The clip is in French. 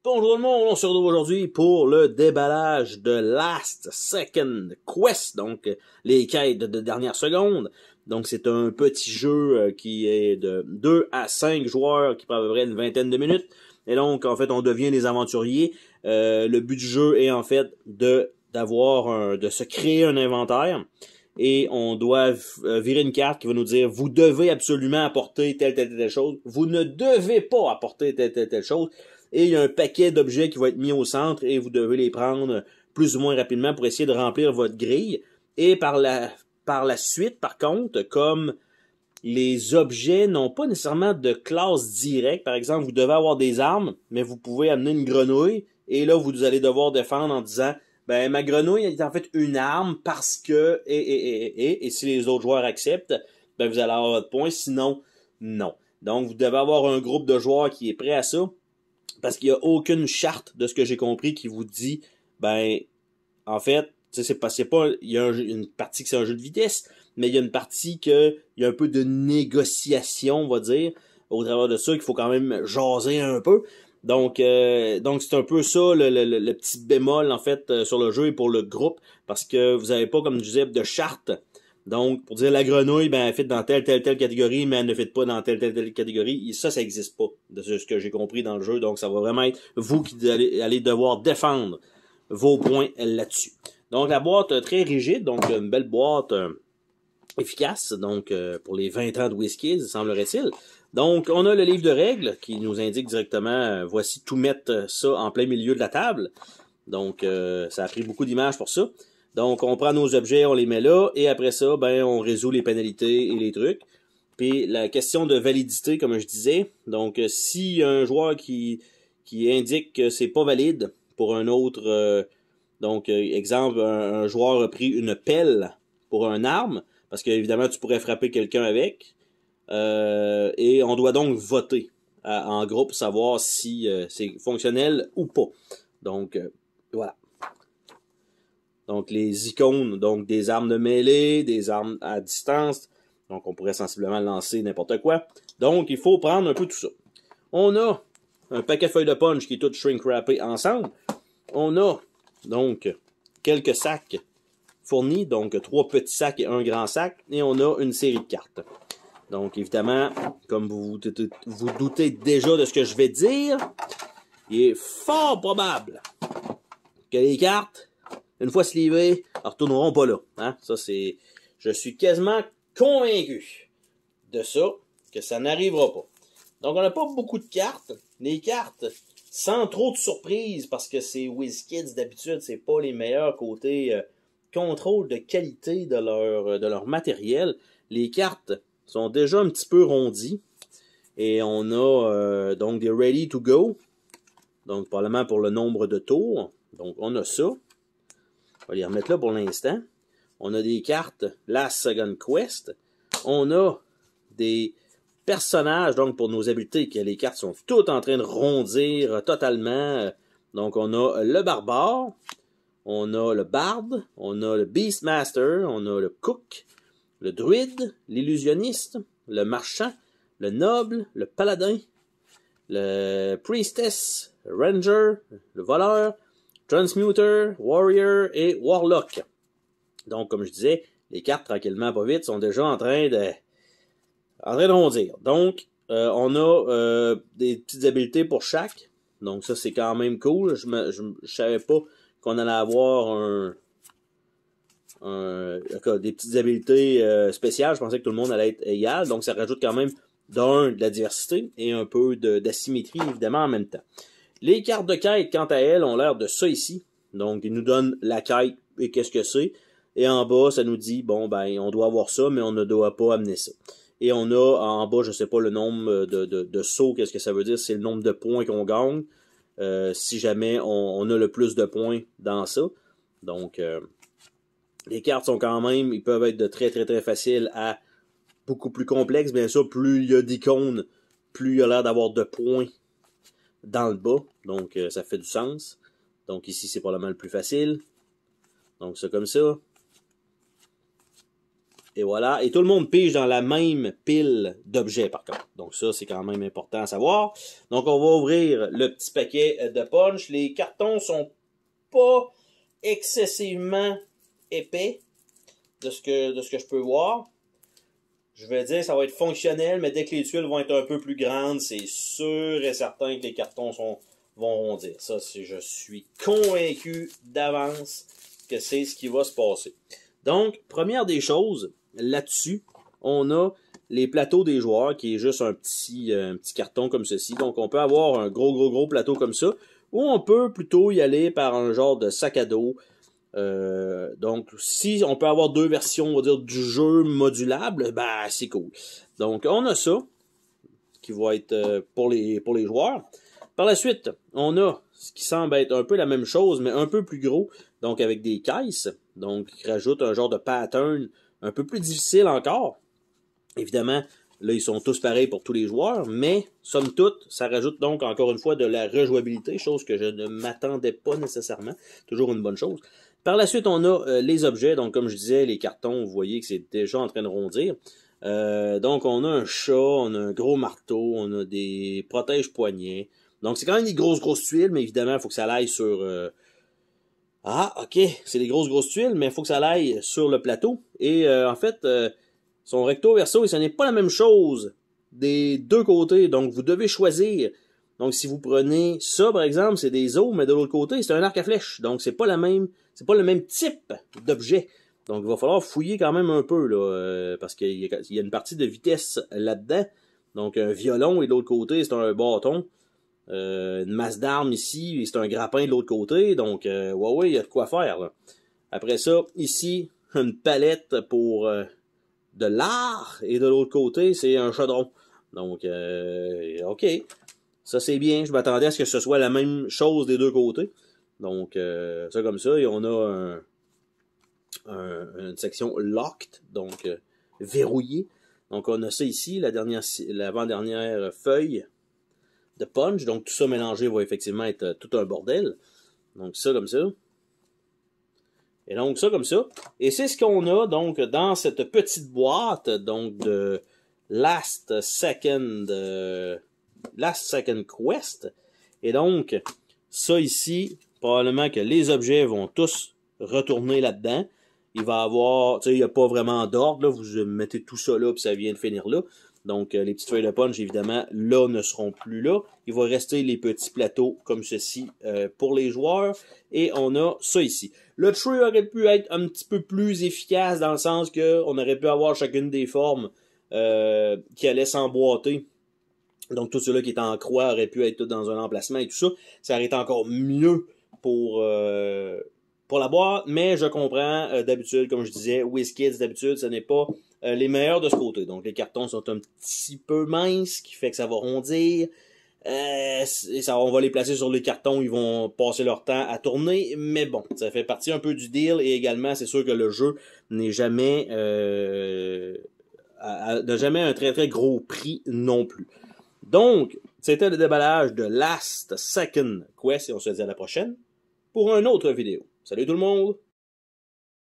Bonjour tout le monde, on se retrouve aujourd'hui pour le déballage de Last Second Quest, donc les quêtes de dernière seconde. Donc c'est un petit jeu qui est de 2 à 5 joueurs qui prend à peu près une vingtaine de minutes. Et donc en fait on devient des aventuriers. Le but du jeu est en fait de se créer un inventaire. Et on doit virer une carte qui va nous dire vous devez absolument apporter telle chose. Vous ne devez pas apporter telle chose. Et il y a un paquet d'objets qui va être mis au centre et vous devez les prendre plus ou moins rapidement pour essayer de remplir votre grille. Et par la suite, par contre, comme les objets n'ont pas nécessairement de classe directe, par exemple, vous devez avoir des armes, mais vous pouvez amener une grenouille, et là, vous allez devoir défendre en disant ben, ma grenouille est en fait une arme parce que, et si les autres joueurs acceptent, ben, vous allez avoir votre point, sinon, non. Donc, vous devez avoir un groupe de joueurs qui est prêt à ça, parce qu'il n'y a aucune charte de ce que j'ai compris qui vous dit, ben, en fait, c'est pas, il y a une partie que c'est un jeu de vitesse, mais il y a une partie que, il y a un peu de négociation, on va dire, au travers de ça, qu'il faut quand même jaser un peu. Donc c'est un peu ça le petit bémol en fait sur le jeu et pour le groupe, parce que vous avez pas, comme je disais, de charte. Donc pour dire la grenouille, ben elle fit dans telle catégorie, mais elle ne fit pas dans telle catégorie. Et ça existe pas, de ce que j'ai compris dans le jeu. Donc ça va vraiment être vous qui allez devoir défendre vos points là-dessus. Donc la boîte très rigide, donc une belle boîte efficace, donc pour les 20 ans de whisky, semblerait-il. Donc, on a le livre de règles qui nous indique directement, voici tout mettre ça en plein milieu de la table. Donc, ça a pris beaucoup d'images pour ça. Donc, on prend nos objets, on les met là, et après ça, ben, on résout les pénalités et les trucs. Puis, la question de validité, comme je disais, donc, si un joueur qui indique que c'est pas valide pour un autre, exemple, un joueur a pris une pelle pour une arme, parce qu'évidemment, tu pourrais frapper quelqu'un avec, et on doit donc voter en groupe pour savoir si c'est fonctionnel ou pas. Donc, voilà. Donc, les icônes, donc des armes de mêlée, des armes à distance. Donc, on pourrait sensiblement lancer n'importe quoi. Donc, il faut prendre un peu tout ça. On a un paquet de feuilles de punch qui est tout shrink-wrappé ensemble. On a, donc, quelques sacs fournis. Donc, 3 petits sacs et un grand sac. Et on a une série de cartes. Donc, évidemment, comme vous doutez déjà de ce que je vais dire, il est fort probable que les cartes, une fois slivées, ne retourneront pas là. Hein? Ça, c'est... Je suis quasiment convaincu de ça, que ça n'arrivera pas. Donc, on n'a pas beaucoup de cartes. Les cartes, sans trop de surprise, parce que c'est WizKids d'habitude, c'est pas les meilleurs côtés contrôle de qualité de leur matériel. Les cartes sont déjà un petit peu rondis. Et on a donc des ready to go. Donc, probablement pour le nombre de tours. Donc, on a ça. On va les remettre là pour l'instant. On a des cartes Last Second Quest. On a des personnages, donc pour nos habiletés, que les cartes sont toutes en train de rondir totalement. Donc, on a le barbare. On a le barde. On a le beastmaster. On a le cook. Le druide, l'illusionniste, le marchand, le noble, le paladin, le priestess, le ranger, le voleur, transmuter, warrior et warlock. Donc, comme je disais, les cartes, tranquillement, pas vite, sont déjà en train de rondir. Donc, on a des petites habiletés pour chaque. Donc, ça, c'est quand même cool. Je savais pas qu'on allait avoir des petites habiletés spéciales. Je pensais que tout le monde allait être égal. Donc, ça rajoute quand même de la diversité et un peu d'asymétrie, évidemment, en même temps. Les cartes de quête, quant à elles, ont l'air de ça ici. Donc, ils nous donnent la quête et qu'est-ce que c'est. Et en bas, ça nous dit, bon, ben, on doit avoir ça, mais on ne doit pas amener ça. Et on a en bas, je sais pas le nombre de sauts, qu'est-ce que ça veut dire. C'est le nombre de points qu'on gagne. Si jamais on a le plus de points dans ça. Donc, les cartes sont quand même, ils peuvent être de très faciles à beaucoup plus complexes. Bien sûr, plus il y a d'icônes, plus il y a l'air d'avoir de points dans le bas. Donc, ça fait du sens. Donc, ici, c'est probablement le plus facile. Donc, c'est comme ça. Et voilà. Et tout le monde pige dans la même pile d'objets, par contre. Donc ça, c'est quand même important à savoir. Donc on va ouvrir le petit paquet de punch. Les cartons sont pas excessivement épais de ce que je peux voir. Je vais dire, ça va être fonctionnel, mais dès que les tuiles vont être un peu plus grandes, c'est sûr et certain que les cartons vont rondir. Ça, je suis convaincu d'avance que c'est ce qui va se passer. Donc, première des choses, là-dessus, on a les plateaux des joueurs, qui est juste un petit carton comme ceci. Donc, on peut avoir un gros plateau comme ça, ou on peut plutôt y aller par un genre de sac à dos. Donc, si on peut avoir deux versions, on va dire, du jeu modulable, ben, c'est cool. Donc, on a ça, qui va être pour les joueurs. Par la suite, on a ce qui semble être un peu la même chose, mais un peu plus gros, donc avec des caisses, donc qui rajoute un genre de pattern un peu plus difficile encore. Évidemment, là, ils sont tous pareils pour tous les joueurs, mais, somme toute, ça rajoute donc encore une fois de la rejouabilité, chose que je ne m'attendais pas nécessairement. Toujours une bonne chose. Par la suite, on a les objets. Donc, comme je disais, les cartons, vous voyez que c'est déjà en train de rondir. Donc, on a un chat, on a un gros marteau, on a des protège-poignets. Donc, c'est quand même des grosses tuiles, mais évidemment, il faut que ça aille sur... Ah, ok, c'est des grosses tuiles, mais il faut que ça aille sur le plateau. Et en fait, son recto-verso, et ce n'est pas la même chose des deux côtés. Donc, vous devez choisir. Donc, si vous prenez ça, par exemple, c'est des os, mais de l'autre côté, c'est un arc à flèche. Donc, c'est pas le même type d'objet. Donc, il va falloir fouiller quand même un peu, là, parce qu'il y a une partie de vitesse là-dedans. Donc, un violon, et de l'autre côté, c'est un bâton. Une masse d'armes ici, et c'est un grappin de l'autre côté. Donc, ouais, il y a de quoi faire, là. Après ça, ici, une palette pour de l'art, et de l'autre côté, c'est un chaudron. Donc, ok. Ça, c'est bien. Je m'attendais à ce que ce soit la même chose des deux côtés. Donc, ça comme ça. Et on a une section locked, donc verrouillée. Donc, on a ça ici, l'avant-dernière feuille de punch. Donc, tout ça mélangé va effectivement être tout un bordel. Donc, ça comme ça. Et donc, ça comme ça. Et c'est ce qu'on a, donc, dans cette petite boîte, donc, de Last Second Quest. Et donc, ça ici, probablement que les objets vont tous retourner là-dedans. Il va avoir, tu sais, il n'y a pas vraiment d'ordre, là. Vous mettez tout ça là, puis ça vient de finir là. Donc, les petites feuilles de punch, évidemment, là, ne seront plus là. Il va rester les petits plateaux comme ceci pour les joueurs. Et on a ça ici. Le tray aurait pu être un petit peu plus efficace dans le sens qu'on aurait pu avoir chacune des formes qui allaient s'emboîter. Donc, tout cela qui est en croix aurait pu être tout dans un emplacement et tout ça. Ça aurait été encore mieux pour la boîte. Mais je comprends, d'habitude, comme je disais, WizKids, d'habitude, ce n'est pas les meilleurs de ce côté. Donc, les cartons sont un petit peu minces, ce qui fait que ça va rondir. On va les placer sur les cartons, ils vont passer leur temps à tourner. Mais bon, ça fait partie un peu du deal. Et également, c'est sûr que le jeu n'est jamais... n'a jamais un très gros prix non plus. Donc, c'était le déballage de Last Second Quest et on se dit à la prochaine pour une autre vidéo. Salut tout le monde!